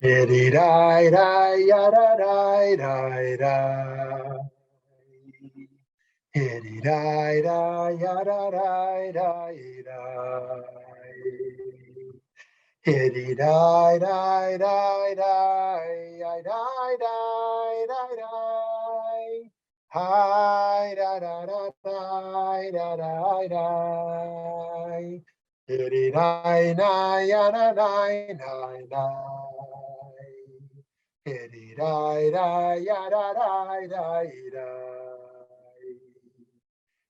Hi da da da da da da da. Diddy nine nine nine nine nine nine. Diddy da da ya da da da da.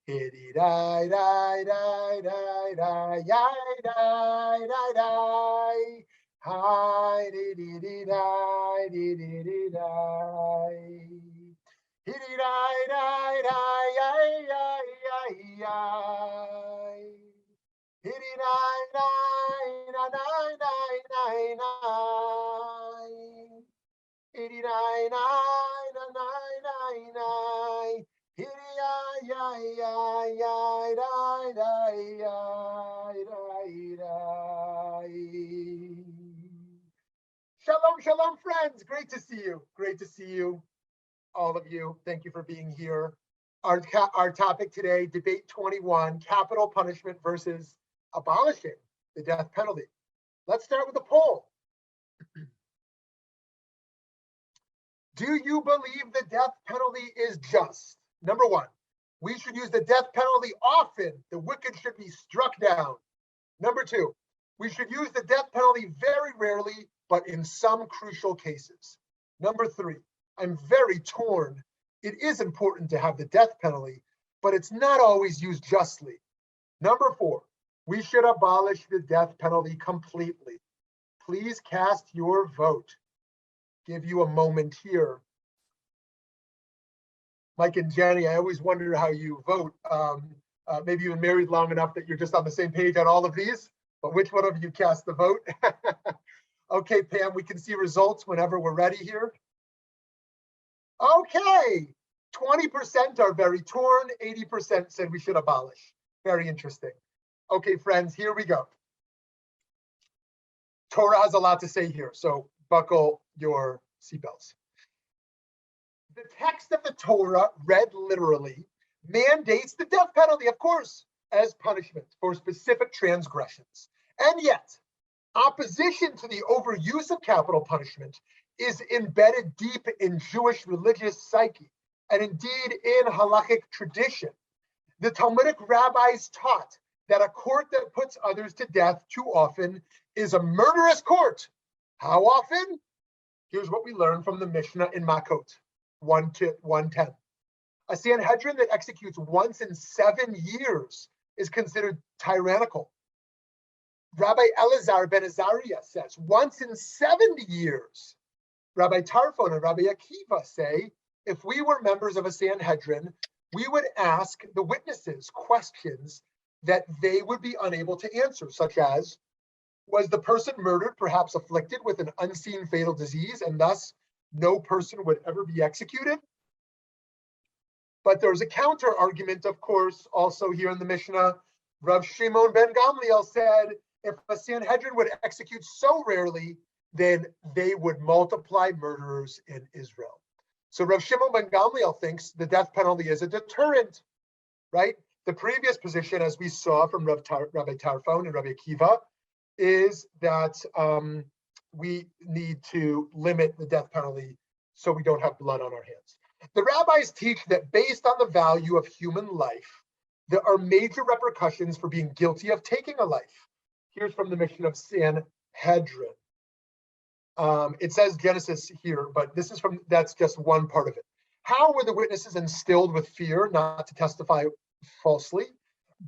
Diddy da da da da da ya da da da. Hi diddy diddy da diddy diddy da. Diddy da da da ya ya ya ya. Diddy nine nine nine nine nine nine. Diddy nine nine nine nine nine. Diddy ya ya ya da da ya da da. Shalom, shalom, friends. Great to see you. Great to see you, all of you. Thank you for being here. Our topic today, debate 21, capital punishment versus abolishing the death penalty. Let's start with a poll. Do you believe the death penalty is just? Number one, we should use the death penalty often. The wicked should be struck down. Number two, we should use the death penalty very rarely, but in some crucial cases. Number three, I'm very torn. It is important to have the death penalty, but it's not always used justly. Number four, we should abolish the death penalty completely. Please cast your vote. Give you a moment here. Mike and Jenny, I always wonder how you vote. Maybe you've been married long enough that you're just on the same page on all of these, but which one of you cast the vote? Okay, Pam, we can see results whenever we're ready here. Okay, 20% are very torn, 80% said we should abolish. Very interesting. Okay, friends, here we go. Torah has a lot to say here, so buckle your seatbelts. The text of the Torah, read literally, mandates the death penalty, of course, as punishment for specific transgressions. And yet, opposition to the overuse of capital punishment is embedded deep in Jewish religious psyche, and indeed in halachic tradition. The Talmudic rabbis taught that a court that puts others to death too often is a murderous court. How often? Here's what we learn from the Mishnah in Makot 1:10. A Sanhedrin that executes once in 7 years is considered tyrannical. Rabbi Elazar ben Azariah says once in 70 years. Rabbi Tarfon and Rabbi Akiva say, if we were members of a Sanhedrin, we would ask the witnesses questions that they would be unable to answer, such as, was the person murdered perhaps afflicted with an unseen fatal disease, and thus no person would ever be executed? But there's a counter argument, of course, also here in the Mishnah. Rav Shimon ben Gamliel said, if a Sanhedrin would execute so rarely, then they would multiply murderers in Israel. So Rav Shimon ben Gamliel thinks the death penalty is a deterrent, right? The previous position, as we saw from Rabbi Tarfon and Rabbi Akiva, is that we need to limit the death penalty so we don't have blood on our hands. The rabbis teach that based on the value of human life, there are major repercussions for being guilty of taking a life. Here's from the mission of Sanhedrin. It says Genesis here, but that's just one part of it. How were the witnesses instilled with fear not to testify falsely?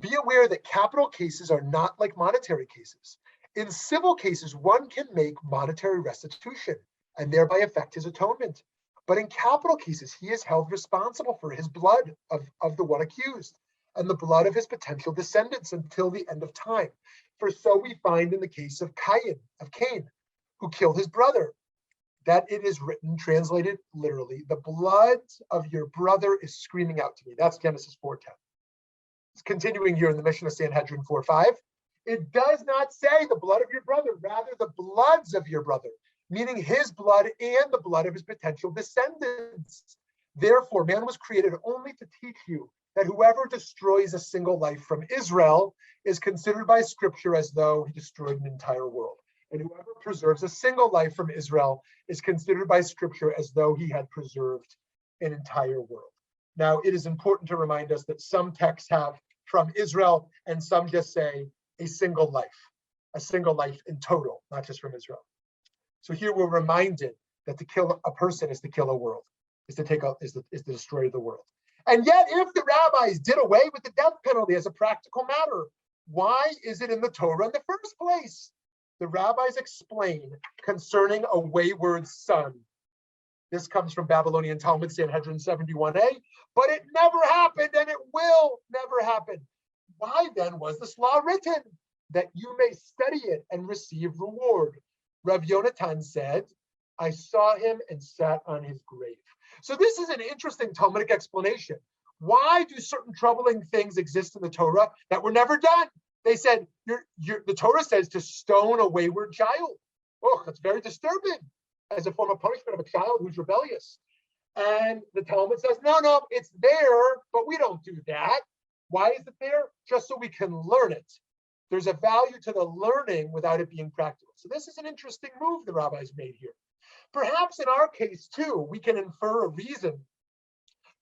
Be aware that capital cases are not like monetary cases. In civil cases, one can make monetary restitution and thereby affect his atonement. But in capital cases, he is held responsible for his blood of the one accused and the blood of his potential descendants until the end of time. For so we find in the case of Cain, who killed his brother, that it is written, translated literally, the blood of your brother is screaming out to me. That's Genesis 4:10. It's continuing here in the Mishnah Sanhedrin 4:5. It does not say the blood of your brother, rather the bloods of your brother. meaning his blood and the blood of his potential descendants. Therefore, man was created only to teach you that whoever destroys a single life from Israel is considered by Scripture as though he destroyed an entire world. And whoever preserves a single life from Israel is considered by Scripture as though he had preserved an entire world. Now, it is important to remind us that some texts have from Israel and some just say a single life in total, not just from Israel. So here we're reminded that to kill a person is to kill a world, is to destroy the world. And yet, if the rabbis did away with the death penalty as a practical matter, why is it in the Torah in the first place? The rabbis explain concerning a wayward son. This comes from Babylonian Talmud, Sanhedrin 71a, but it never happened and it will never happen. Why then was this law written? That you may study it and receive reward. Rav Yonatan said, I saw him and sat on his grave. So this is an interesting Talmudic explanation. Why do certain troubling things exist in the Torah that were never done? They said, the Torah says to stone a wayward child. Oh, that's very disturbing as a form of punishment of a child who's rebellious. And the Talmud says, no, it's there, but we don't do that. Why is it there? Just so we can learn it. There's a value to the learning without it being practical. So this is an interesting move the rabbis made here. Perhaps in our case too, we can infer a reason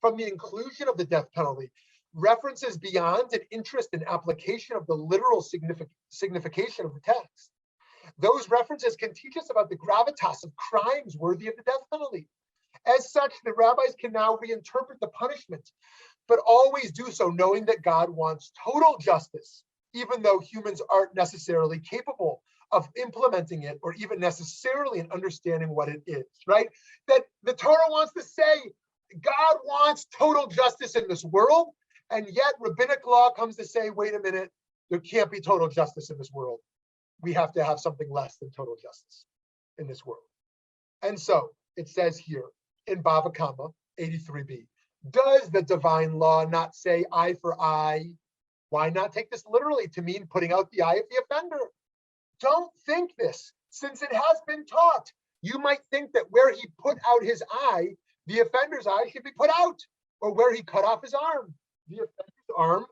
from the inclusion of the death penalty, references beyond an interest in application of the literal signification of the text. Those references can teach us about the gravitas of crimes worthy of the death penalty. As such, the rabbis can now reinterpret the punishment, but always do so knowing that God wants total justice, even though humans aren't necessarily capable of implementing it or even necessarily in understanding what it is, right? That the Torah wants to say God wants total justice in this world, and yet rabbinic law comes to say, wait a minute, there can't be total justice in this world. We have to have something less than total justice in this world. And so it says here in Bava Kama 83b, does the divine law not say eye for eye? Why not take this literally to mean putting out the eye of the offender? Don't think this, since it has been taught. You might think that where he put out his eye, the offender's eye should be put out, or where he cut off his arm, the offender's arm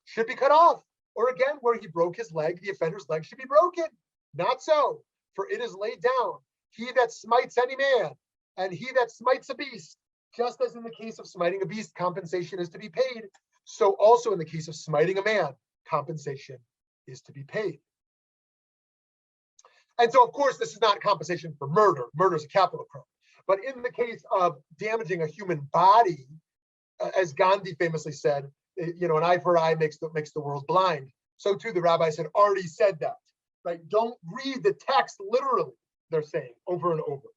should be cut off. Or again, where he broke his leg, the offender's leg should be broken. Not so, for it is laid down, he that smites any man, and he that smites a beast, just as in the case of smiting a beast, compensation is to be paid, so also in the case of smiting a man, compensation is to be paid. And so, of course, this is not compensation for murder. Murder is a capital crime. But in the case of damaging a human body, as Gandhi famously said, an eye for eye makes the world blind. So too, the rabbis had already said that, right? Don't read the text literally, they're saying over and over,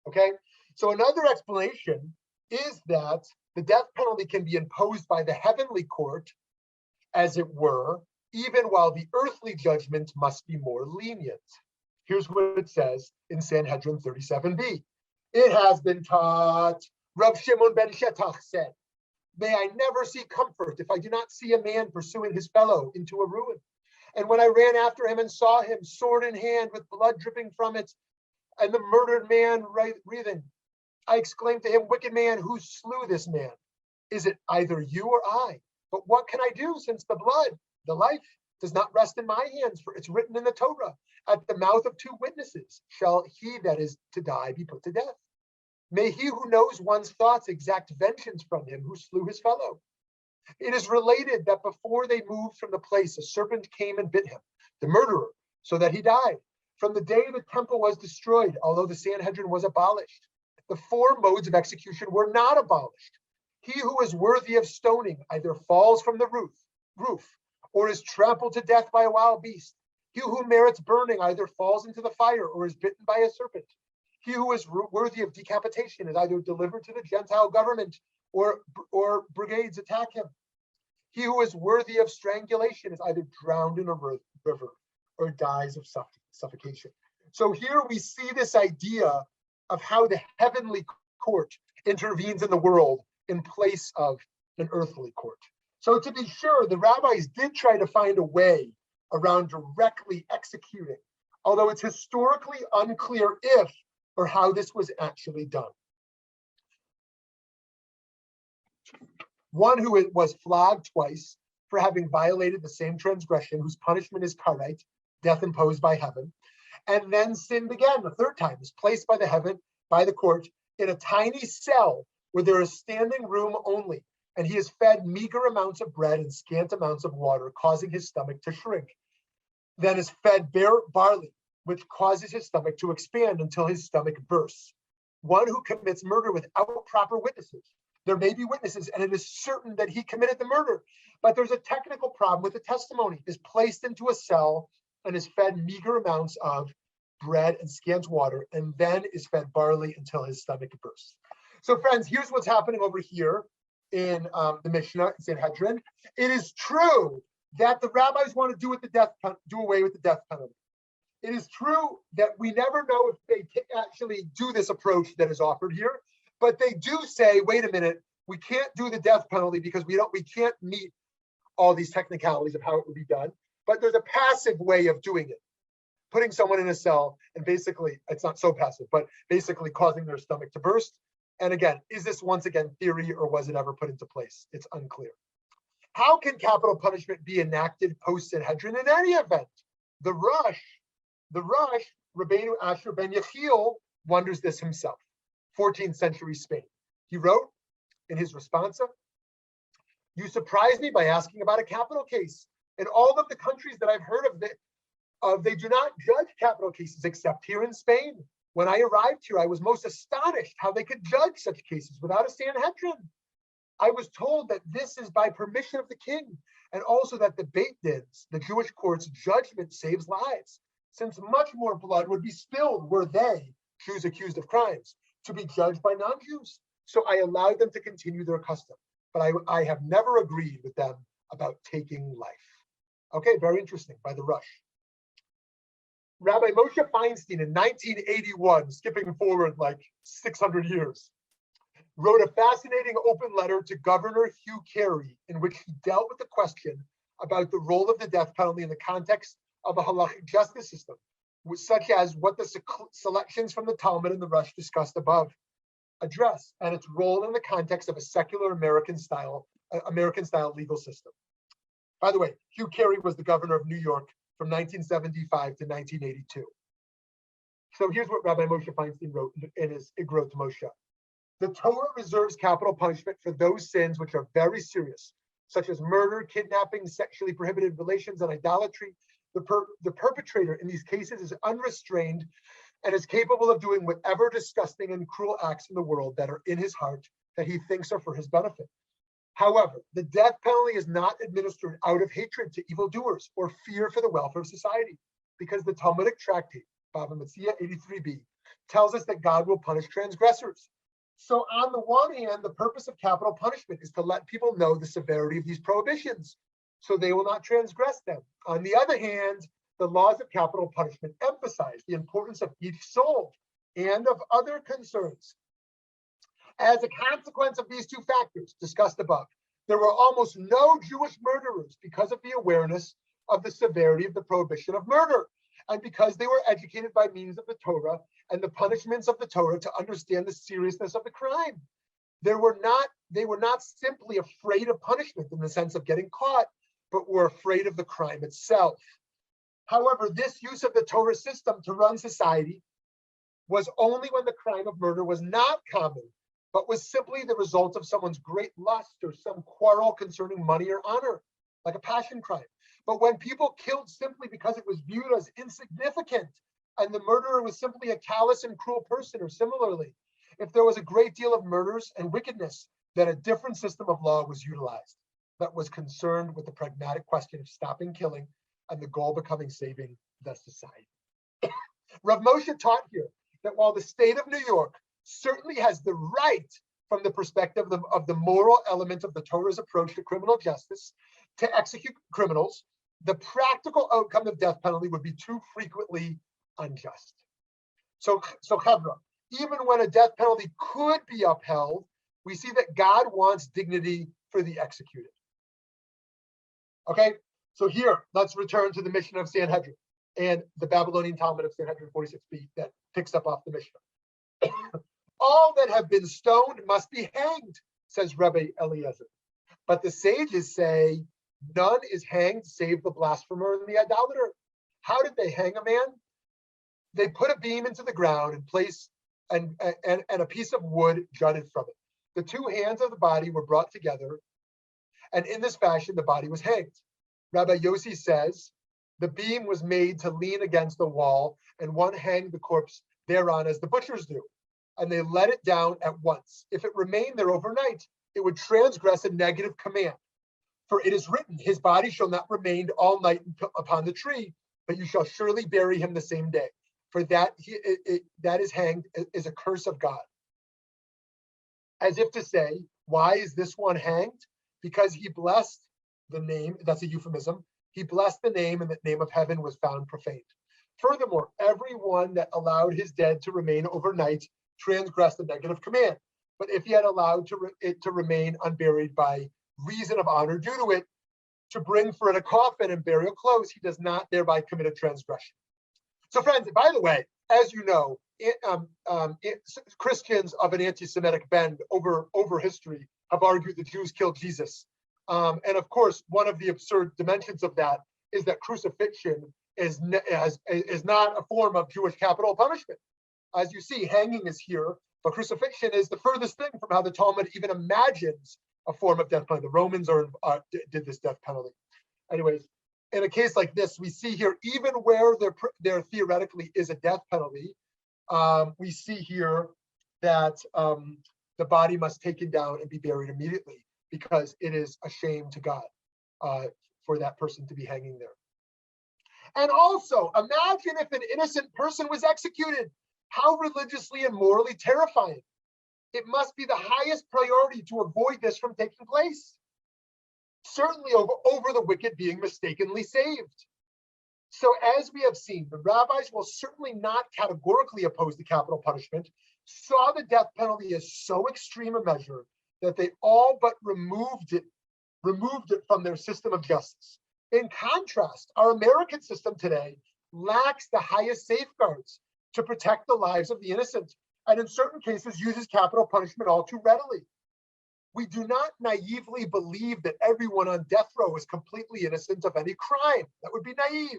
okay? So another explanation is that the death penalty can be imposed by the heavenly court, as it were, even while the earthly judgment must be more lenient. Here's what it says in Sanhedrin 37b. It has been taught, Rav Shimon ben Shetach said, may I never see comfort if I do not see a man pursuing his fellow into a ruin. And when I ran after him and saw him, sword in hand, with blood dripping from it, and the murdered man breathing, I exclaimed to him, wicked man, who slew this man? Is it either you or I? But what can I do, since the blood, the life, does not rest in my hands? For it's written in the Torah, at the mouth of two witnesses shall he that is to die be put to death. May he who knows one's thoughts exact vengeance from him who slew his fellow. It is related that before they moved from the place, a serpent came and bit him, the murderer, so that he died. From the day the temple was destroyed, although the Sanhedrin was abolished, the four modes of execution were not abolished. He who is worthy of stoning either falls from the roof, or is trampled to death by a wild beast. He who merits burning either falls into the fire or is bitten by a serpent. He who is worthy of decapitation is either delivered to the Gentile government or brigades attack him. He who is worthy of strangulation is either drowned in a river or dies of suffocation. So here we see this idea of how the heavenly court intervenes in the world in place of an earthly court. So to be sure, the rabbis did try to find a way around directly executing although it's historically unclear if or how this was actually done. One who was flogged twice for having violated the same transgression, whose punishment is karet, death imposed by heaven, and then sinned again the third time, is placed by the court in a tiny cell where there is standing room only, and he is fed meager amounts of bread and scant amounts of water, causing his stomach to shrink. Then is fed bare barley, which causes his stomach to expand until his stomach bursts. One who commits murder without proper witnesses. There may be witnesses, and it is certain that he committed the murder, but there's a technical problem with the testimony, is placed into a cell and is fed meager amounts of bread and scant water, and then is fed barley until his stomach bursts. So friends, here's what's happening over here in the Mishnah, Sanhedrin. It is true that the rabbis want to do away with the death penalty. It is true that we never know if they actually do this approach that is offered here, but they do say, wait a minute, we can't do the death penalty because we can't meet all these technicalities of how it would be done. But there's a passive way of doing it, putting someone in a cell and basically, it's not so passive, but basically causing their stomach to burst. And again, is this once again theory or was it ever put into place? It's unclear. How can capital punishment be enacted post-Sanhedrin in any event? The Rosh, Rabbeinu Asher ben Yechiel, wonders this himself. 14th century Spain. He wrote in his responsa, "You surprise me by asking about a capital case. In all of the countries that I've heard of, they do not judge capital cases except here in Spain. When I arrived here, I was most astonished how they could judge such cases without a Sanhedrin. I was told that this is by permission of the king, and also that the Beit Dins, the Jewish court's judgment, saves lives, since much more blood would be spilled were they, Jews accused of crimes, to be judged by non-Jews. So I allowed them to continue their custom, but I have never agreed with them about taking life." Okay, very interesting, by the Rosh. Rabbi Moshe Feinstein in 1981, skipping forward like 600 years, wrote a fascinating open letter to Governor Hugh Carey in which he dealt with the question about the role of the death penalty in the context of a halachic justice system, such as what the selections from the Talmud and the Rosh discussed above address, and its role in the context of a secular American-style legal system. By the way, Hugh Carey was the governor of New York from 1975 to 1982. So here's what Rabbi Moshe Feinstein wrote in his Igrot Moshe. The Torah reserves capital punishment for those sins which are very serious, such as murder, kidnapping, sexually prohibited relations, and idolatry. The perpetrator in these cases is unrestrained and is capable of doing whatever disgusting and cruel acts in the world that are in his heart that he thinks are for his benefit. However, the death penalty is not administered out of hatred to evildoers or fear for the welfare of society, because the Talmudic tractate, Bava Metzia 83b, tells us that God will punish transgressors. So on the one hand, the purpose of capital punishment is to let people know the severity of these prohibitions, so they will not transgress them. On the other hand, the laws of capital punishment emphasize the importance of each soul and of other concerns. As a consequence of these two factors discussed above, there were almost no Jewish murderers because of the awareness of the severity of the prohibition of murder, and because they were educated by means of the Torah and the punishments of the Torah to understand the seriousness of the crime. They were not simply afraid of punishment in the sense of getting caught, but were afraid of the crime itself. However, this use of the Torah system to run society was only when the crime of murder was not common, but was simply the result of someone's great lust or some quarrel concerning money or honor, like a passion crime. But when people killed simply because it was viewed as insignificant and the murderer was simply a callous and cruel person, or similarly, if there was a great deal of murders and wickedness, then a different system of law was utilized that was concerned with the pragmatic question of stopping killing and the goal becoming saving the society. Rav Moshe taught here that while the state of New York certainly has the right, from the perspective of the moral element of the Torah's approach to criminal justice, to execute criminals, the practical outcome of death penalty would be too frequently unjust. So Chevra, even when a death penalty could be upheld, we see that God wants dignity for the executed. Okay, so here, let's return to the mission of Sanhedrin. and the Babylonian Talmud of Sanhedrin 46b that picks up off the Mishnah. All that have been stoned must be hanged, says Rabbi Eliezer. But the sages say none is hanged save the blasphemer and the idolater. How did they hang a man? They put a beam into the ground and place and a piece of wood jutted from it. The two hands of the body were brought together, and in this fashion the body was hanged. Rabbi Yossi says the beam was made to lean against the wall, and one hanged the corpse thereon as the butchers do, and they let it down at once. If it remained there overnight, it would transgress a negative command. For it is written, his body shall not remain all night upon the tree, but you shall surely bury him the same day. For that that is hanged is a curse of God. As if to say, why is this one hanged? Because he blessed the name, that's a euphemism, he blessed the name, and the name of heaven was found profaned. Furthermore, everyone that allowed his dead to remain overnight transgressed the negative command. But if he had allowed it to remain unburied by reason of honor due to it, to bring for it a coffin and burial clothes, he does not thereby commit a transgression. So friends, by the way, as you know, Christians of an anti-Semitic bend over history have argued that Jews killed Jesus. And of course, one of the absurd dimensions of that is that crucifixion is not a form of Jewish capital punishment. As you see, hanging is here, but crucifixion is the furthest thing from how the Talmud even imagines a form of death penalty. The Romans did this death penalty. Anyways, in a case like this, we see here, even where there theoretically is a death penalty, we see here that the body must be taken down and be buried immediately, because it is a shame to God for that person to be hanging there. And also, imagine if an innocent person was executed. How religiously and morally terrifying. It must be the highest priority to avoid this from taking place. Certainly over the wicked being mistakenly saved. So as we have seen, the rabbis, will certainly not categorically oppose the capital punishment, saw the death penalty as so extreme a measure that they all but removed it from their system of justice. In contrast, our American system today lacks the highest safeguards to protect the lives of the innocent, and in certain cases uses capital punishment all too readily. We do not naively believe that everyone on death row is completely innocent of any crime. That would be naive.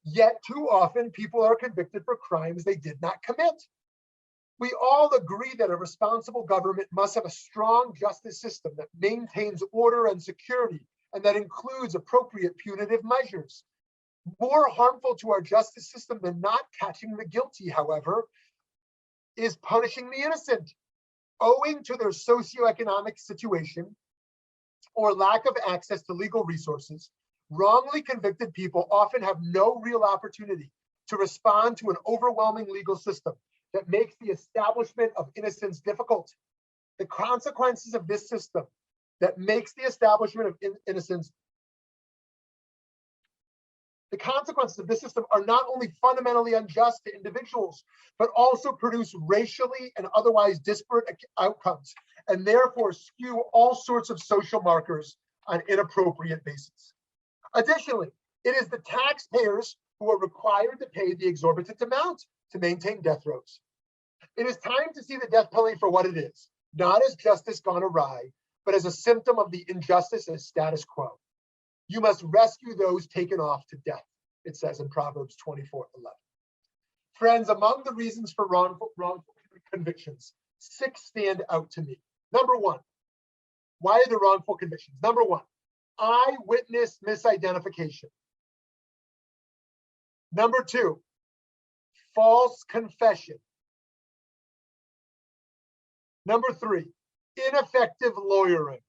Yet too often people are convicted for crimes they did not commit. We all agree that a responsible government must have a strong justice system that maintains order and security, and that includes appropriate punitive measures. More harmful to our justice system than not catching the guilty, however, is punishing the innocent. Owing to their socioeconomic situation or lack of access to legal resources, wrongly convicted people often have no real opportunity to respond to an overwhelming legal system that makes the establishment of innocence difficult. The consequences of this system that makes the establishment of innocence The consequences of this system are not only fundamentally unjust to individuals, but also produce racially and otherwise disparate outcomes, and therefore skew all sorts of social markers on inappropriate basis. Additionally, it is the taxpayers who are required to pay the exorbitant amount to maintain death rows. It is time to see the death penalty for what it is, not as justice gone awry, but as a symptom of the injustice as status quo. You must rescue those taken off to death, it says in Proverbs 24:11. Friends, among the reasons for wrongful convictions, 6 stand out to me. Number 1, why are there wrongful convictions? Number 1, eyewitness misidentification. Number 2, false confession. Number 3, ineffective lawyering.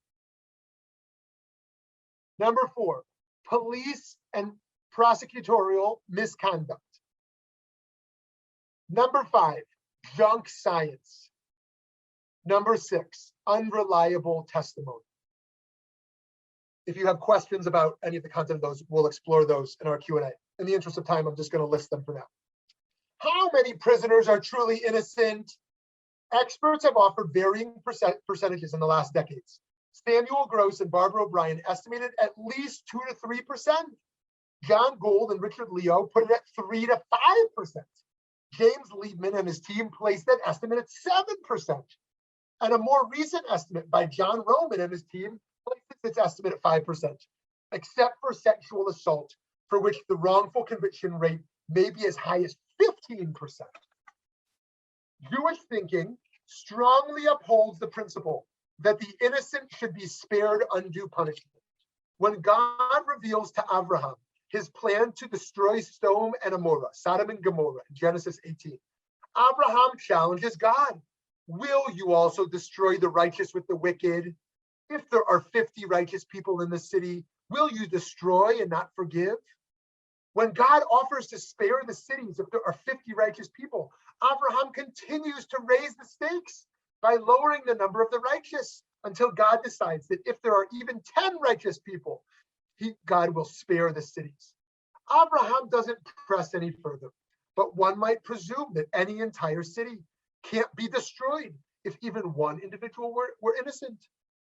Number 4, police and prosecutorial misconduct. Number 5, junk science. Number 6, unreliable testimony. If you have questions about any of the content of those, we'll explore those in our Q&A. In the interest of time, I'm just going to list them for now. How many prisoners are truly innocent? Experts have offered varying percentages in the last decades. Samuel Gross and Barbara O'Brien estimated at least 2 to 3%. John Gould and Richard Leo put it at 3 to 5%. James Liebman and his team placed that estimate at 7%. And a more recent estimate by John Roman and his team places its estimate at 5%, except for sexual assault, for which the wrongful conviction rate may be as high as 15%. Jewish thinking strongly upholds the principle that the innocent should be spared undue punishment. When God reveals to Abraham his plan to destroy Sodom and Sodom and Gomorrah, in Genesis 18, Abraham challenges God. Will you also destroy the righteous with the wicked? If there are 50 righteous people in the city, will you destroy and not forgive? When God offers to spare the cities if there are 50 righteous people, Abraham continues to raise the stakes by lowering the number of the righteous until God decides that if there are even 10 righteous people, God will spare the cities. Abraham doesn't press any further, but one might presume that any entire city can't be destroyed if even one individual were innocent.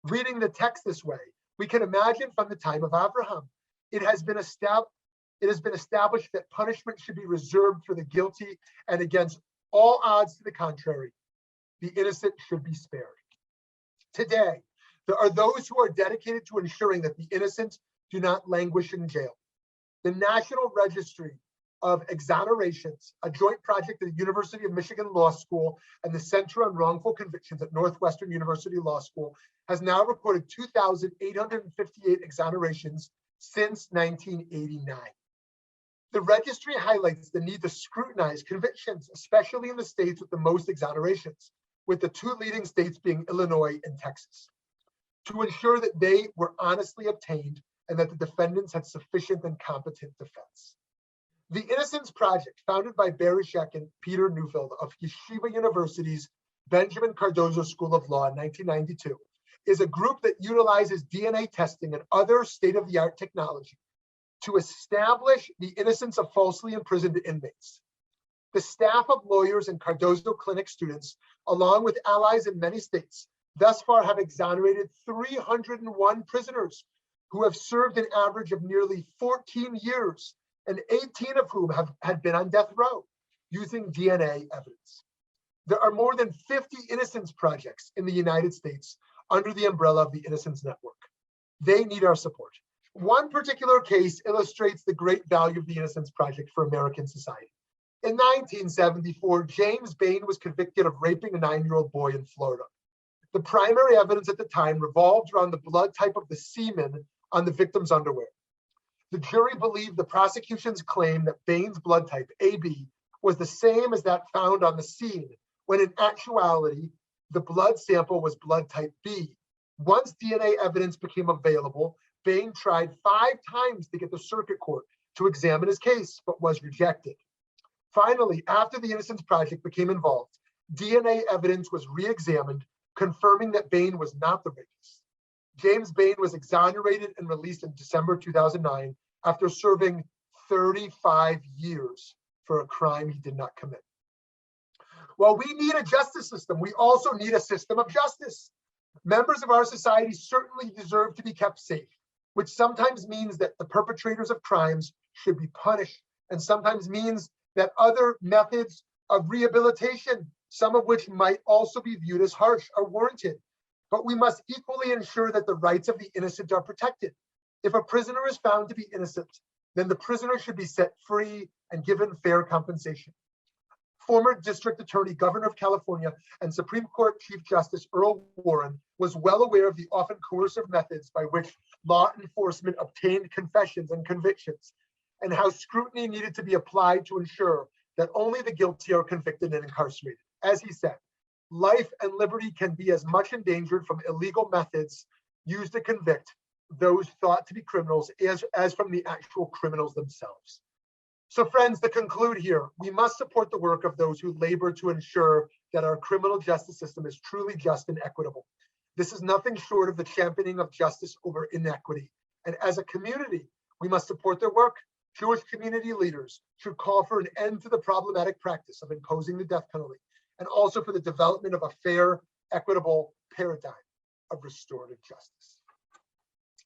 Reading the text this way, we can imagine from the time of Abraham, it has been established that punishment should be reserved for the guilty, and against all odds to the contrary, the innocent should be spared. Today, there are those who are dedicated to ensuring that the innocent do not languish in jail. The National Registry of Exonerations, a joint project at the University of Michigan Law School and the Center on Wrongful Convictions at Northwestern University Law School, has now recorded 2,858 exonerations since 1989. The registry highlights the need to scrutinize convictions, especially in the states with the most exonerations, with the two leading states being Illinois and Texas, to ensure that they were honestly obtained and that the defendants had sufficient and competent defense. The Innocence Project, founded by Barry Scheck and Peter Neufeld of Yeshiva University's Benjamin Cardozo School of Law in 1992, is a group that utilizes DNA testing and other state-of-the-art technology to establish the innocence of falsely imprisoned inmates. The staff of lawyers and Cardozo Clinic students, along with allies in many states, thus far have exonerated 301 prisoners who have served an average of nearly 14 years, and 18 of whom had been on death row, using DNA evidence. There are more than 50 innocence projects in the United States under the umbrella of the Innocence Network. They need our support. One particular case illustrates the great value of the Innocence Project for American society. In 1974, James Bain was convicted of raping a 9-year-old boy in Florida. The primary evidence at the time revolved around the blood type of the semen on the victim's underwear. The jury believed the prosecution's claim that Bain's blood type, AB, was the same as that found on the scene, when in actuality, the blood sample was blood type B. Once DNA evidence became available, Bain tried 5 times to get the circuit court to examine his case, but was rejected. Finally, after the Innocence Project became involved, DNA evidence was re-examined, confirming that Bain was not the rapist. James Bain was exonerated and released in December 2009 after serving 35 years for a crime he did not commit. While we need a justice system, we also need a system of justice. Members of our society certainly deserve to be kept safe, which sometimes means that the perpetrators of crimes should be punished, and sometimes means that other methods of rehabilitation, some of which might also be viewed as harsh, are warranted. But we must equally ensure that the rights of the innocent are protected. If a prisoner is found to be innocent, then the prisoner should be set free and given fair compensation. Former District Attorney, Governor of California, and Supreme Court Chief Justice Earl Warren was well aware of the often coercive methods by which law enforcement obtained confessions and convictions, and how scrutiny needed to be applied to ensure that only the guilty are convicted and incarcerated. As he said, life and liberty can be as much endangered from illegal methods used to convict those thought to be criminals as from the actual criminals themselves. So friends, to conclude here, we must support the work of those who labor to ensure that our criminal justice system is truly just and equitable. This is nothing short of the championing of justice over inequity. And as a community, we must support their work. Jewish community leaders should call for an end to the problematic practice of imposing the death penalty, and also for the development of a fair, equitable paradigm of restorative justice.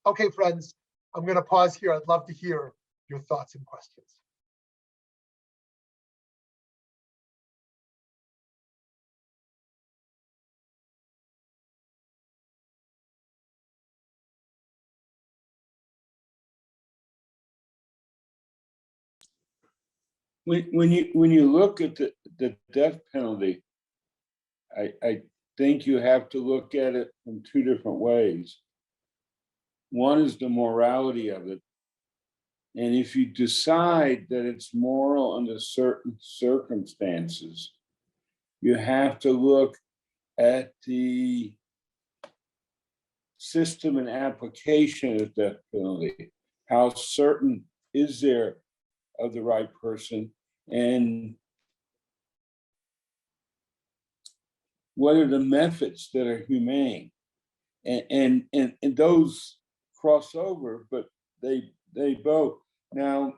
Okay, friends, I'm going to pause here. I'd love to hear your thoughts and questions. When you look at the death penalty, I think you have to look at it in two different ways. One is the morality of it. And if you decide that it's moral under certain circumstances, you have to look at the system and application of death penalty. How certain is there of the right person, and what are the methods that are humane? And those cross over, but they both. Now,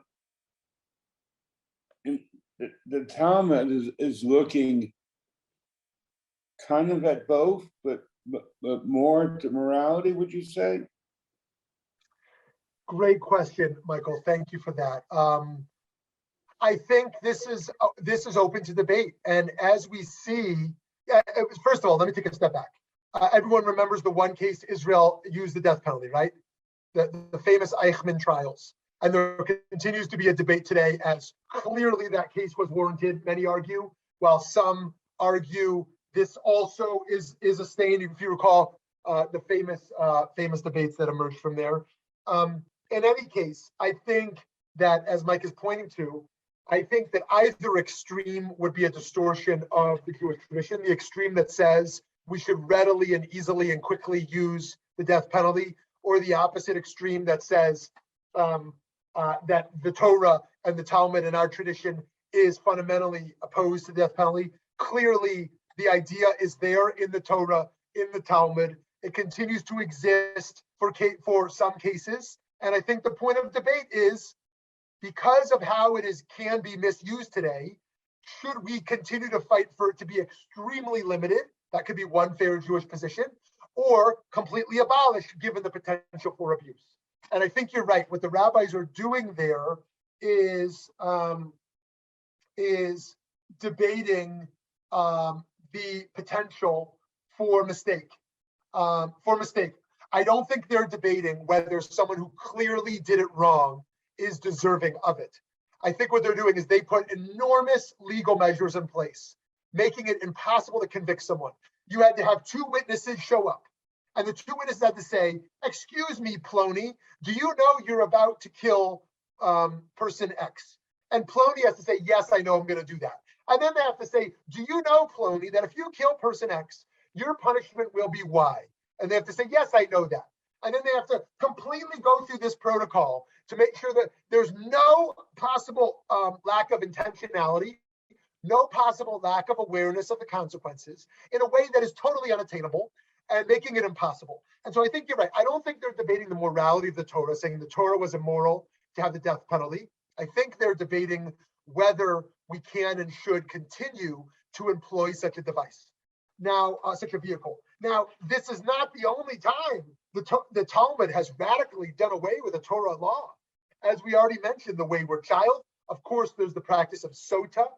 the Talmud is looking kind of at both, but more to morality, would you say? Great question, Michael. Thank you for that. I think this is open to debate, and as we see, first of all, let me take a step back. Everyone remembers the one case Israel used the death penalty, right? The famous Eichmann Trials, and there continues to be a debate today as clearly that case was warranted. Many argue, while some argue this also is a stain. If you recall the famous debates that emerged from there. In any case, I think that, as Mike is pointing to, I think that either extreme would be a distortion of the Jewish tradition. The extreme that says we should readily and easily and quickly use the death penalty, or the opposite extreme that says that the Torah and the Talmud and our tradition is fundamentally opposed to the death penalty. Clearly, the idea is there in the Torah, in the Talmud. It continues to exist for some cases. And I think the point of debate is, because of how it can be misused today, should we continue to fight for it to be extremely limited? That could be one fair Jewish position, or completely abolished given the potential for abuse. And I think you're right. What the rabbis are doing there is debating the potential for mistake. I don't think they're debating whether someone who clearly did it wrong is deserving of it. I think what they're doing is they put enormous legal measures in place, making it impossible to convict someone. You had to have two witnesses show up, and the two witnesses had to say, "Excuse me, Plony, do you know you're about to kill person X?" And Plony has to say, "Yes, I know I'm going to do that." And then they have to say, "Do you know, Plony, that if you kill person X, your punishment will be Y?" And they have to say, "Yes, I know that." And then they have to completely go through this protocol to make sure that there's no possible lack of intentionality, no possible lack of awareness of the consequences, in a way that is totally unattainable and making it impossible. And so I think you're right. I don't think they're debating the morality of the Torah, saying the Torah was immoral to have the death penalty. I think they're debating whether we can and should continue to employ such a device. Now, such a vehicle. Now, this is not the only time the Talmud has radically done away with a Torah law. As we already mentioned, the wayward child. Of course, there's the practice of sota,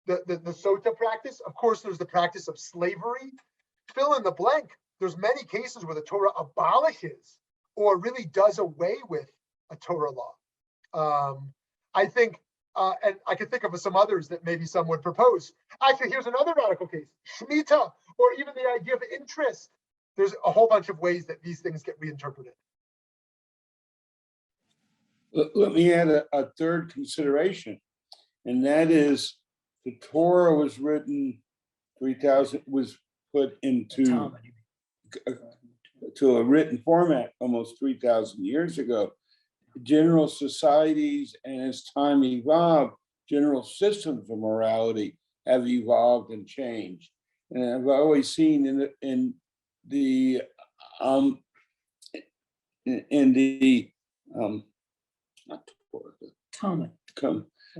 the sota practice. Of course, there's the practice of slavery. Fill in the blank. There's many cases where the Torah abolishes or really does away with a Torah law. I think, and I can think of some others that maybe some would propose. Actually, here's another radical case, Shemitah, or even the idea of interest. There's a whole bunch of ways that these things get reinterpreted. Let me add a third consideration, and that is the Torah was written 3,000, was put into to a written format almost 3,000 years ago. General societies, and as time evolved, general systems of morality have evolved and changed. And I've always seen in the Talmud.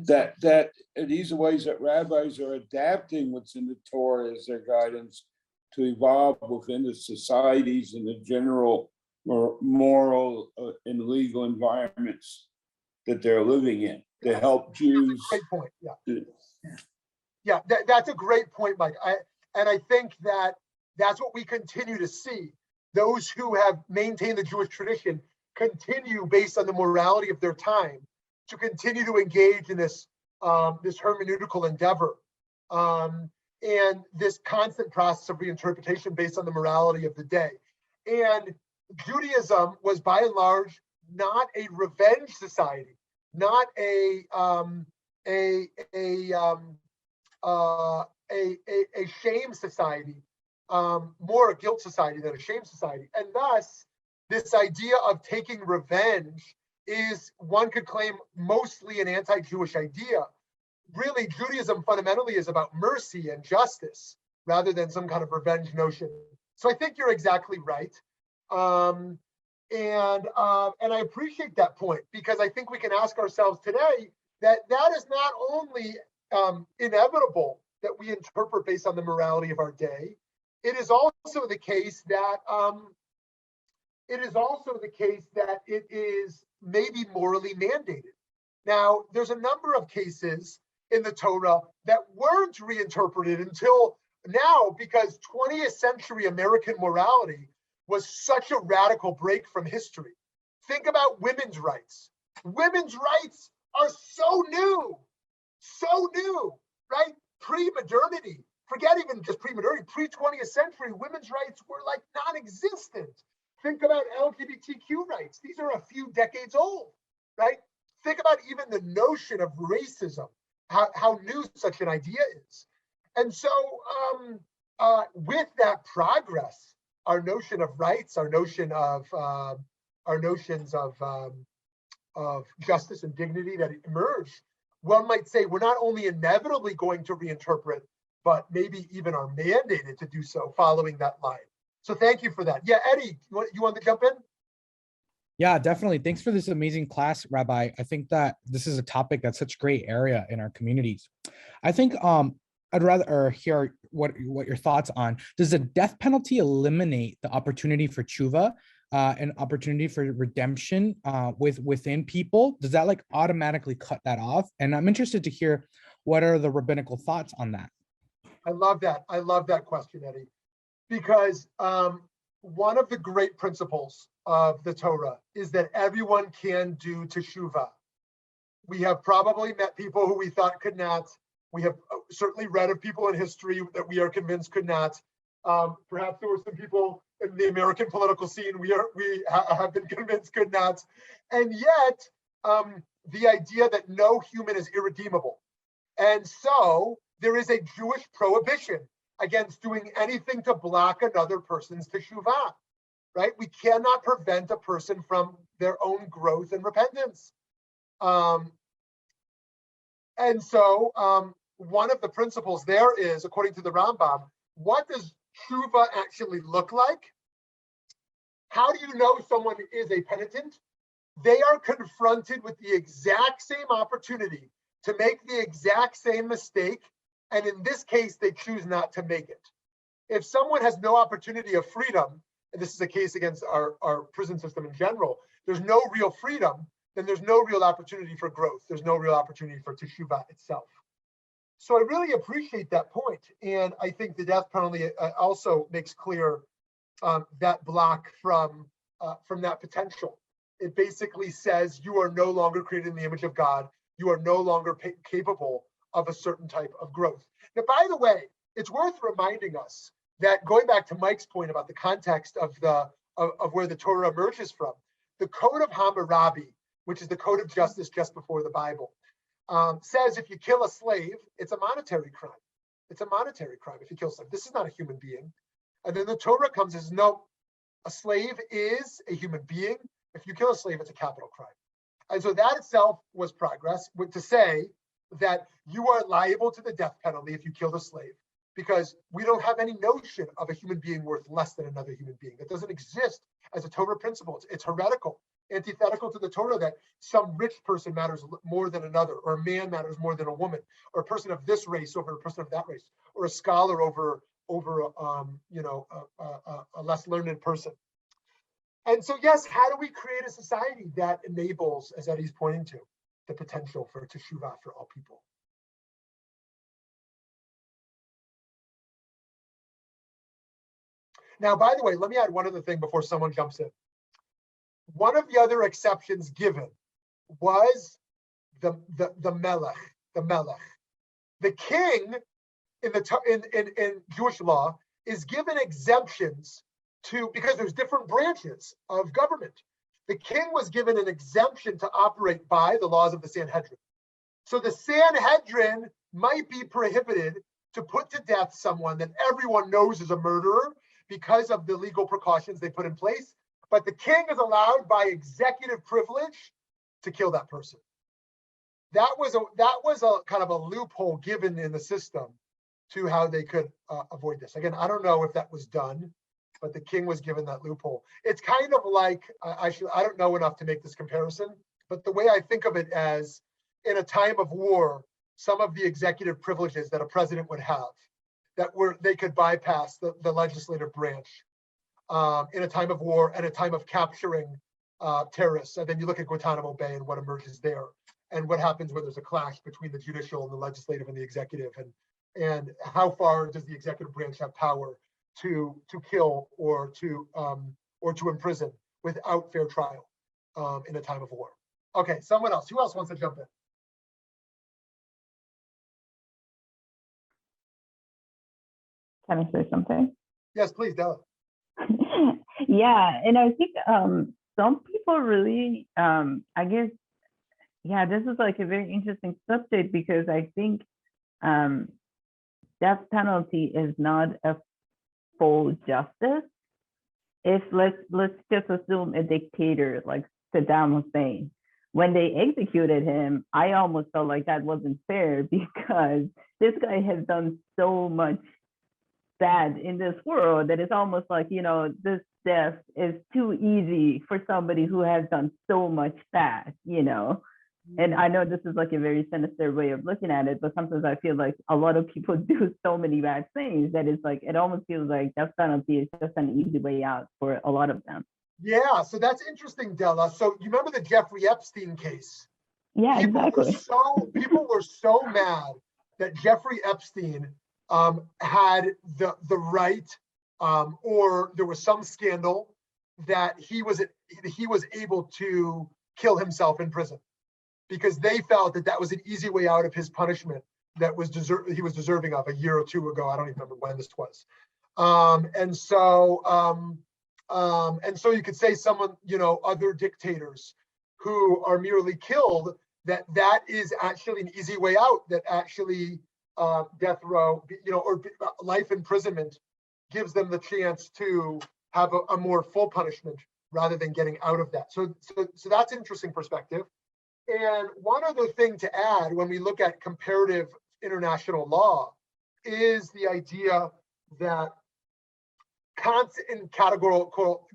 That these are ways that rabbis are adapting what's in the Torah as their guidance to evolve within the societies and the general or moral and legal environments that they're living in to help Jews. Great point. Yeah, that's a great point, Mike. I think that that's what we continue to see. Those who have maintained the Jewish tradition continue, based on the morality of their time, to continue to engage in this this hermeneutical endeavor and this constant process of reinterpretation based on the morality of the day. And Judaism was, by and large, not a revenge society, not a shame society, more a guilt society than a shame society. And thus, this idea of taking revenge is, one could claim, mostly an anti-Jewish idea. Really, Judaism fundamentally is about mercy and justice rather than some kind of revenge notion. So I think you're exactly right. And I appreciate that point, because I think we can ask ourselves today that that is not only inevitable that we interpret based on the morality of our day. It is also the case that it is maybe morally mandated. Now, there's a number of cases in the Torah that weren't reinterpreted until now, because 20th century American morality was such a radical break from history. Think about women's rights. Women's rights are so new, right? Pre-modernity, forget even just pre-modernity, pre-20th century, women's rights were like non-existent. Think about LGBTQ rights. These are a few decades old, right? Think about even the notion of racism, how new such an idea is. And so with that progress, our notion of rights, our notions of justice and dignity that emerged, one might say we're not only inevitably going to reinterpret, but maybe even are mandated to do so following that line. So thank you for that. Yeah, Eddie, you want to jump in? Yeah, definitely. Thanks for this amazing class, Rabbi. I think that this is a topic that's such a great area in our communities. I think I'd rather hear what your thoughts on, does the death penalty eliminate the opportunity for Chuva and opportunity for redemption within people? Does that like automatically cut that off? And I'm interested to hear what are the rabbinical thoughts on that. I love that. I love that question, Eddie, because one of the great principles of the Torah is that everyone can do teshuvah. We have probably met people who we thought could not. We have certainly read of people in history that we are convinced could not. Perhaps there were some people in the American political scene we have been convinced could not. And yet, the idea that no human is irredeemable. And so there is a Jewish prohibition against doing anything to block another person's teshuvah, right? We cannot prevent a person from their own growth and repentance. And so one of the principles there is, according to the Rambam, what does Chuva actually look like? How do you know someone is a penitent? They are confronted with the exact same opportunity to make the exact same mistake, and in this case, they choose not to make it. If someone has no opportunity of freedom, and this is a case against our prison system in general, there's no real freedom, then there's no real opportunity for growth. There's no real opportunity for teshuvah itself. So I really appreciate that point. And I think the death penalty also makes clear that block from that potential. It basically says you are no longer created in the image of God. You are no longer capable of a certain type of growth. Now, by the way, it's worth reminding us that, going back to Mike's point about the context of where the Torah emerges from, the Code of Hammurabi, which is the code of justice just before the Bible, says if you kill a slave, it's a monetary crime. It's a monetary crime if you kill a slave. This is not a human being. And then the Torah comes and says, no, a slave is a human being. If you kill a slave, it's a capital crime. And so that itself was progress, to say that you are liable to the death penalty if you kill a slave, because we don't have any notion of a human being worth less than another human being. That doesn't exist as a Torah principle. It's heretical, antithetical to the Torah, that some rich person matters more than another, or a man matters more than a woman, or a person of this race over a person of that race, or a scholar over a less learned person. And so, yes, how do we create a society that enables, as Eddie's pointing to, the potential for teshuvah for all people. Now, by the way, let me add one other thing before someone jumps in. One of the other exceptions given was the melech, the melech. The king in Jewish law is given exemptions because there's different branches of government. The king was given an exemption to operate by the laws of the Sanhedrin. So the Sanhedrin might be prohibited to put to death someone that everyone knows is a murderer because of the legal precautions they put in place. But the king is allowed by executive privilege to kill that person. That was a kind of a loophole given in the system to how they could avoid this. Again, I don't know if that was done, but the king was given that loophole. It's kind of like, I don't know enough to make this comparison, but the way I think of it as in a time of war, some of the executive privileges that a president would have they could bypass the legislative branch in a time of war and a time of capturing terrorists. And then you look at Guantanamo Bay and what emerges there and what happens when there's a clash between the judicial and the legislative and the executive, and how far does the executive branch have power to kill or to imprison without fair trial in a time of war. Okay, someone else. Who else wants to jump in? Can I say something? Yes, please, Della. Yeah, and I think some people really, I guess, yeah, this is like a very interesting subject because I think death penalty is not a full justice. If let's just assume a dictator like Saddam Hussein, when they executed him, I almost felt like that wasn't fair because this guy has done so much bad in this world that it's almost like, you know, this death is too easy for somebody who has done so much bad, you know. And I know this is like a very sinister way of looking at it, but sometimes I feel like a lot of people do so many bad things that it's like, it almost feels like death penalty is just an easy way out for a lot of them. Yeah, so that's interesting, Della. So you remember the Jeffrey Epstein case? Yeah, exactly. People were so mad that Jeffrey Epstein had the right, or there was some scandal that he was able to kill himself in prison because they felt that was an easy way out of his punishment that he was deserving of a year or two ago. I don't even remember when this was. And so you could say someone, you know, other dictators who are merely killed, that is actually an easy way out, that actually death row, you know, or life imprisonment gives them the chance to have a more full punishment rather than getting out of that. So that's an interesting perspective. And one other thing to add when we look at comparative international law is the idea that Kant's in categorical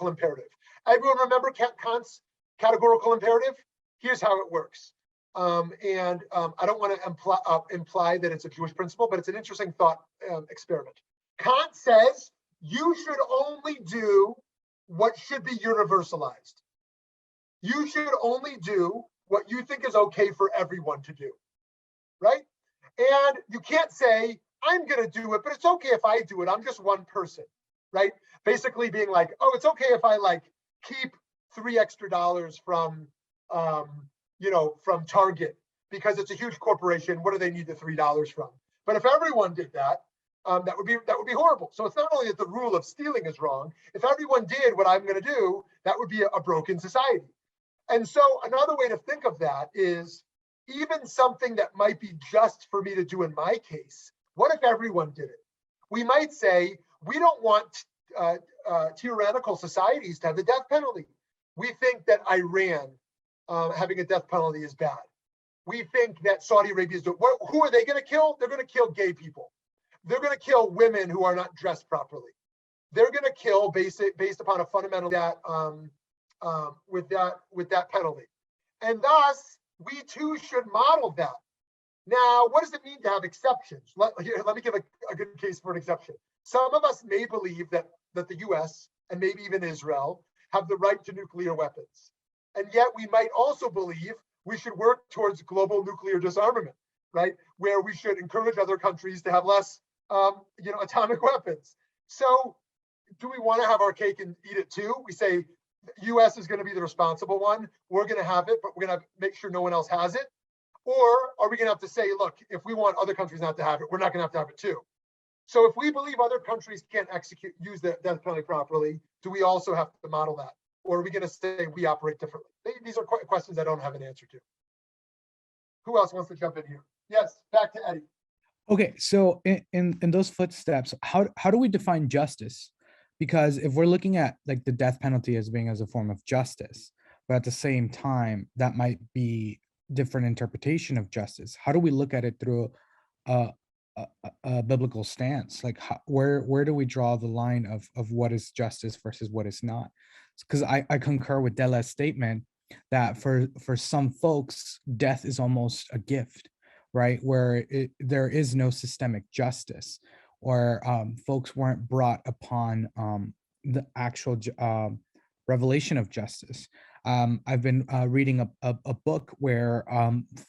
imperative. Everyone remember Kant's categorical imperative? Here's how it works. I don't want to imply that it's a Jewish principle, but it's an interesting thought experiment. Kant says you should only do what should be universalized. You should only do what you think is okay for everyone to do, right? And you can't say, I'm going to do it, but it's okay if I do it. I'm just one person, right? Basically being like, oh, it's okay if I like keep $3 extra from, from Target because it's a huge corporation. What do they need the $3 from? But if everyone did that, that would be horrible. So it's not only that the rule of stealing is wrong. If everyone did what I'm going to do, that would be a broken society. And so another way to think of that is even something that might be just for me to do in my case. What if everyone did it? We might say, we don't want tyrannical societies to have the death penalty. We think that Iran having a death penalty is bad. We think that Saudi Arabia is doing, who are they going to kill? They're going to kill gay people. They're going to kill women who are not dressed properly. They're going to kill based upon a fundamental that with that penalty. And thus, we too should model that. Now, what does it mean to have exceptions? Let me give a good case for an exception. Some of us may believe that the US and maybe even Israel have the right to nuclear weapons. And yet we might also believe we should work towards global nuclear disarmament, right? Where we should encourage other countries to have less, atomic weapons. So do we want to have our cake and eat it too? We say the US is going to be the responsible one. We're going to have it, but we're going to make sure no one else has it. Or are we going to have to say, look, if we want other countries not to have it, we're not going to have it too. So if we believe other countries can't use the death penalty properly, do we also have to model that? Or are we going to say we operate differently? These are questions I don't have an answer to. Who else wants to jump in here? Yes, back to Eddie. Okay, so in those footsteps, how do we define justice? Because if we're looking at like the death penalty as being as a form of justice, but at the same time, that might be different interpretation of justice. How do we look at it through a biblical stance? Like where do we draw the line of what is justice versus what is not? Because I concur with Dela's statement that for some folks, death is almost a gift, right? Where there is no systemic justice, or folks weren't brought upon the actual revelation of justice. I've been reading a book where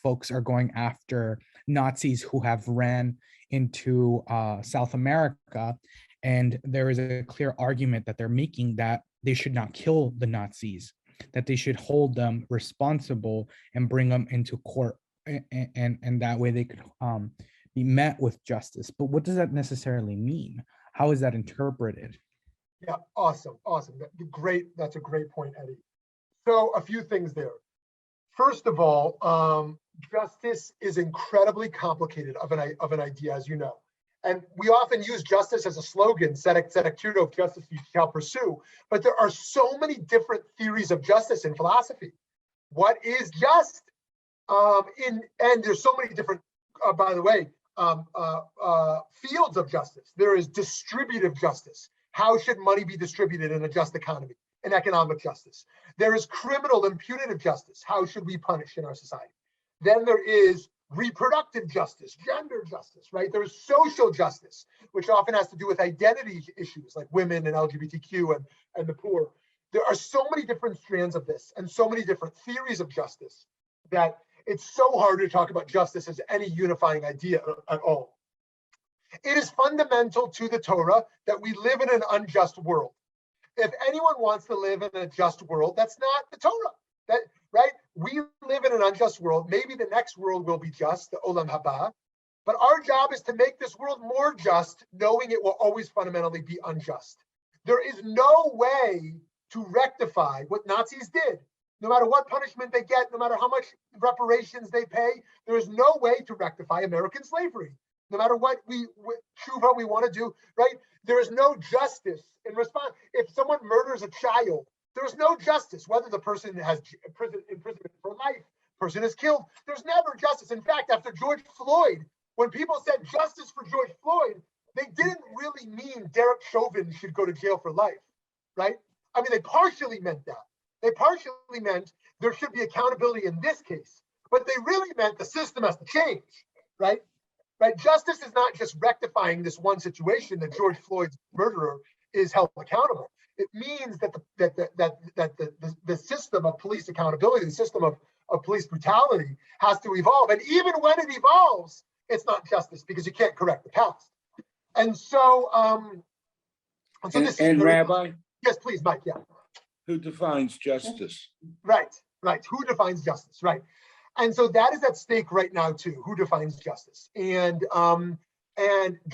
folks are going after Nazis who have ran into South America, and there is a clear argument that they're making that they should not kill the Nazis, that they should hold them responsible and bring them into court, and that way they could be met with justice. But what does that necessarily mean? How is that interpreted? Yeah, awesome. Great. That's a great point, Eddie. So a few things there. First of all, justice is incredibly complicated of an idea, as you know. And we often use justice as a slogan, Sedectitudo of justice you shall pursue. But there are so many different theories of justice in philosophy. What is just? And there's so many different, by the way, fields of justice. There is distributive justice. How should money be distributed in a just economy? And economic justice. There is criminal and punitive justice. How should we punish in our society? Then there is reproductive justice, gender justice, right? There is social justice, which often has to do with identity issues like women and LGBTQ and the poor. There are so many different strands of this and so many different theories of justice that it's so hard to talk about justice as any unifying idea at all. It is fundamental to the Torah that we live in an unjust world. If anyone wants to live in a just world, that's not the Torah. Right? We live in an unjust world. Maybe the next world will be just, the Olam Haba. But our job is to make this world more just, knowing it will always fundamentally be unjust. There is no way to rectify what Nazis did. No matter what punishment they get, no matter how much reparations they pay, there is no way to rectify American slavery. No matter what Chuva we want to do, right? There is no justice in response. If someone murders a child, there is no justice, whether the person has imprisonment for life, person is killed. There's never justice. In fact, after George Floyd, when people said justice for George Floyd, they didn't really mean Derek Chauvin should go to jail for life, right? I mean, they partially meant that. They partially meant there should be accountability in this case, but they really meant the system has to change, right? Right? Justice is not just rectifying this one situation that George Floyd's murderer is held accountable. It means that the system of police accountability, the system of police brutality has to evolve. And even when it evolves, it's not justice because you can't correct the past. And so, Rabbi? Yes, please, Mike, yeah. Who defines justice? Right. Who defines justice, right? And so that is at stake right now too. Who defines justice? And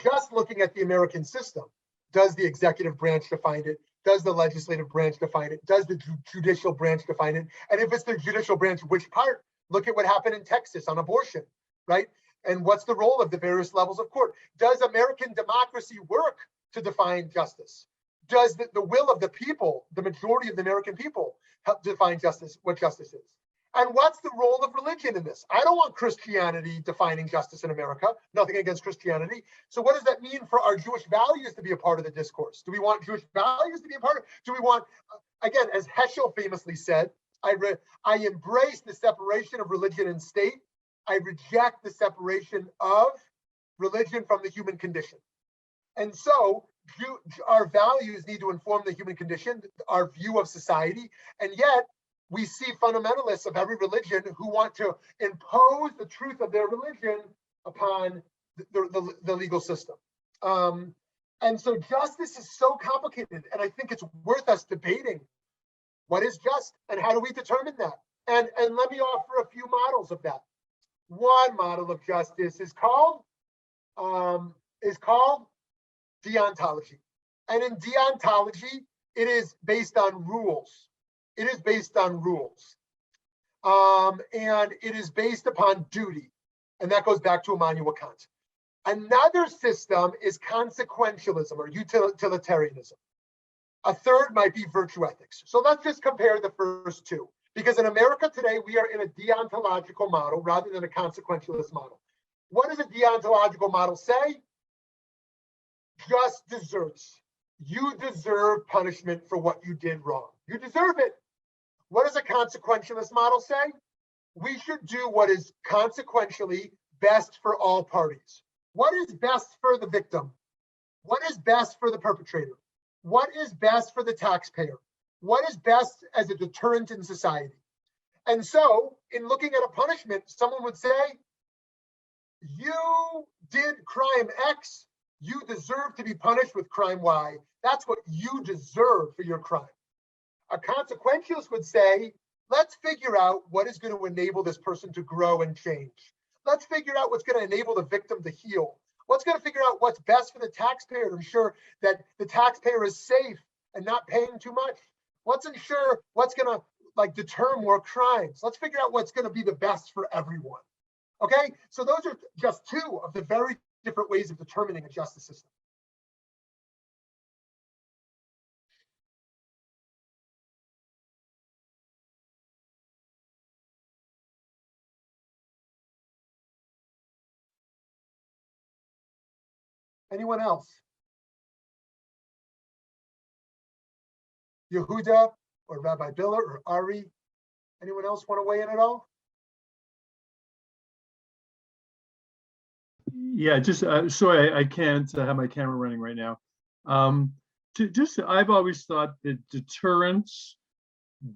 just looking at the American system, does the executive branch define it? Does the legislative branch define it? Does the judicial branch define it? And if it's the judicial branch, which part? Look at what happened in Texas on abortion, right? And what's the role of the various levels of court? Does American democracy work to define justice? Does the will of the people, the majority of the American people, help define justice, what justice is? And what's the role of religion in this? I don't want Christianity defining justice in America, nothing against Christianity. So what does that mean for our Jewish values to be a part of the discourse? Do we want Jewish values to be a part of it? Do we want, again, as Heschel famously said, I embrace the separation of religion and state. I reject the separation of religion from the human condition. And so our values need to inform the human condition, our view of society, and yet we see fundamentalists of every religion who want to impose the truth of their religion upon the legal system. And so justice is so complicated, and I think it's worth us debating what is just and how do we determine that. And let me offer a few models of that. One model of justice is called deontology. And in deontology, it is based on rules. It is based on rules. And it is based upon duty. And that goes back to Immanuel Kant. Another system is consequentialism or utilitarianism. A third might be virtue ethics. So let's just compare the first two. Because in America today, we are in a deontological model rather than a consequentialist model. What does a deontological model say? Just desserts. You deserve punishment for what you did wrong. You deserve it. What does a consequentialist model say? We should do what is consequentially best for all parties. What is best for the victim? What is best for the perpetrator? What is best for the taxpayer? What is best as a deterrent in society? And so, in looking at a punishment, someone would say, you did crime X, you deserve to be punished with crime Y. That's what you deserve for your crime. A consequentialist would say, let's figure out what is going to enable this person to grow and change. Let's figure out what's going to enable the victim to heal. Let's going to figure out what's best for the taxpayer to ensure that the taxpayer is safe and not paying too much. Let's ensure what's going to deter more crimes. Let's figure out what's going to be the best for everyone. Okay, so those are just two of the very different ways of determining a justice system. Anyone else? Yehuda or Rabbi Biller or Ari? Anyone else want to weigh in at all? Yeah, just sorry, I can't have my camera running right now. I've always thought that deterrents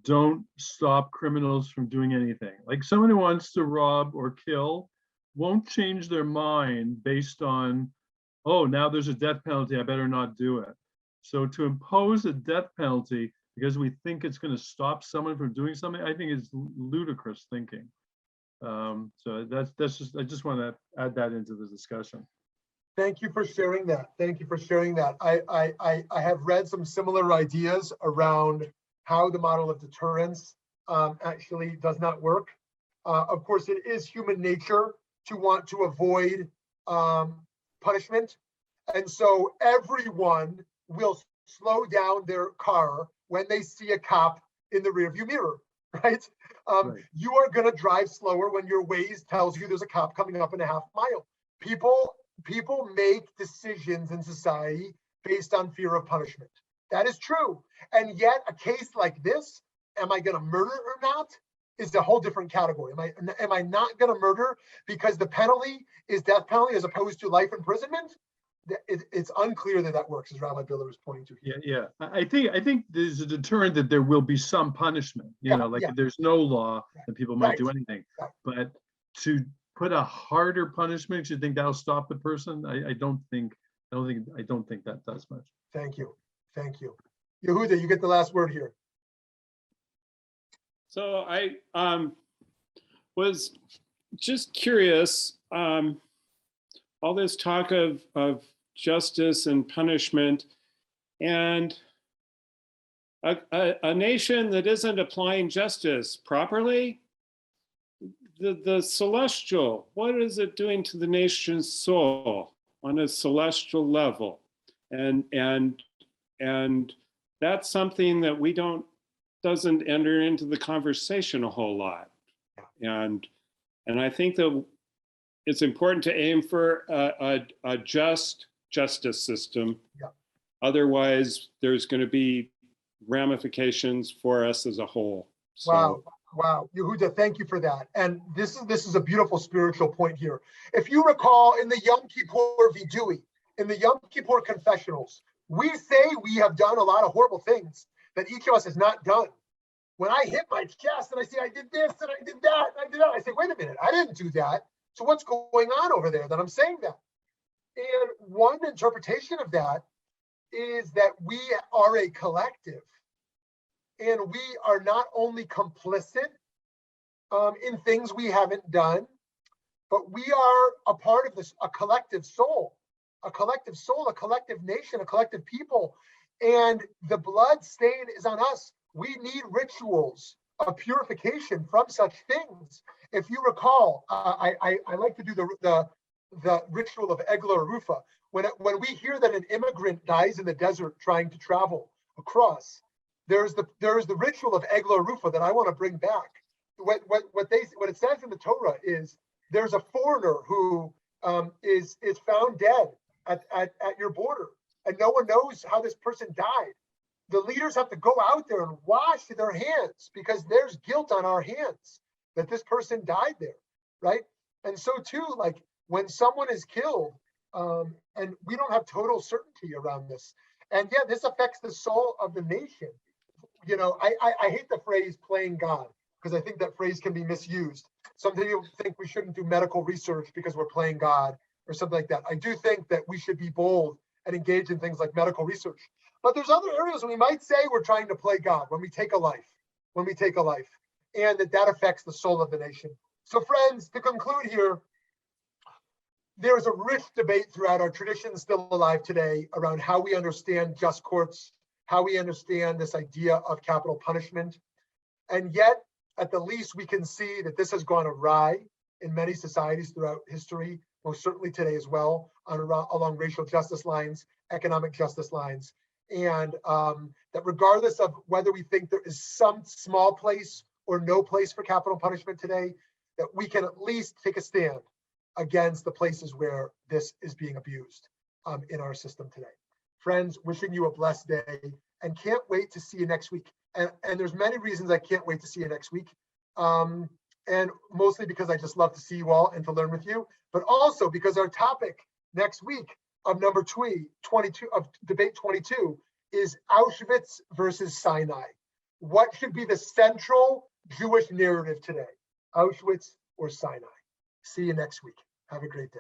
don't stop criminals from doing anything. Like someone who wants to rob or kill won't change their mind based on, oh, now there's a death penalty, I better not do it. So to impose a death penalty because we think it's going to stop someone from doing something, I think is ludicrous thinking. So that's just, I just want to add that into the discussion. Thank you for sharing that. Thank you for sharing that. I have read some similar ideas around how the model of deterrence actually does not work. Of course, it is human nature to want to avoid punishment. And so everyone will slow down their car when they see a cop in the rearview mirror, right? Right. You are going to drive slower when your Waze tells you there's a cop coming up in a half mile. People make decisions in society based on fear of punishment. That is true. And yet a case like this, am I going to murder or not, is a whole different category. Am I not going to murder because the penalty is death penalty as opposed to life imprisonment? It's unclear that works, as Rabbi Biller is pointing to here. Yeah. I think there's a deterrent that there will be some punishment. If there's no law, then people might do anything. Right. But to put a harder punishment, you think that'll stop the person? I don't think that does much. Thank you. Yehuda, you get the last word here. So I was just curious, all this talk of justice and punishment, and a nation that isn't applying justice properly, the celestial, what is it doing to the nation's soul on a celestial level? And that's something that doesn't enter into the conversation a whole lot. And I think that it's important to aim for a just justice system. Yeah. Otherwise, there's going to be ramifications for us as a whole. So, Wow. Yehuda, thank you for that. And this is a beautiful spiritual point here. If you recall in the Yom Kippur Vidui, in the Yom Kippur confessionals, we say we have done a lot of horrible things that each of us has not done. when I hit my chest and I say, I did this and I did that, and I did that, I say, wait a minute, I didn't do that. So what's going on over there that I'm saying that? And one interpretation of that is that we are a collective, and we are not only complicit in things we haven't done, but we are a part of this, a collective soul, a collective nation, a collective people. And the blood stain is on us. We need rituals of purification from such things. If you recall, I like to do the ritual of Egla Rufa. When we hear that an immigrant dies in the desert trying to travel across, there's the ritual of Egla Rufa that I want to bring back. What it says in the Torah is there's a foreigner who is found dead at your border, and no one knows how this person died. The leaders have to go out there and wash their hands because there's guilt on our hands that this person died there, right? And so too, like when someone is killed, and we don't have total certainty around this, and yeah, this affects the soul of the nation. You know, I hate the phrase "playing God" because I think that phrase can be misused. Some people think we shouldn't do medical research because we're playing God or something like that. I do think that we should be bold and engage in things like medical research. But there's other areas we might say we're trying to play God when we take a life, and that affects the soul of the nation. So friends, to conclude here, there is a rich debate throughout our tradition still alive today around how we understand just courts, how we understand this idea of capital punishment. And yet, at the least, we can see that this has gone awry in many societies throughout history, most certainly today as well, along racial justice lines, economic justice lines. And that regardless of whether we think there is some small place or no place for capital punishment today, that we can at least take a stand against the places where this is being abused in our system today. Friends, wishing you a blessed day and can't wait to see you next week. And there's many reasons I can't wait to see you next week. And mostly because I just love to see you all and to learn with you, but also because our topic next week of number 22 of debate 22 is Auschwitz versus Sinai. What should be the central Jewish narrative today? Auschwitz or Sinai? See you next week. Have a great day.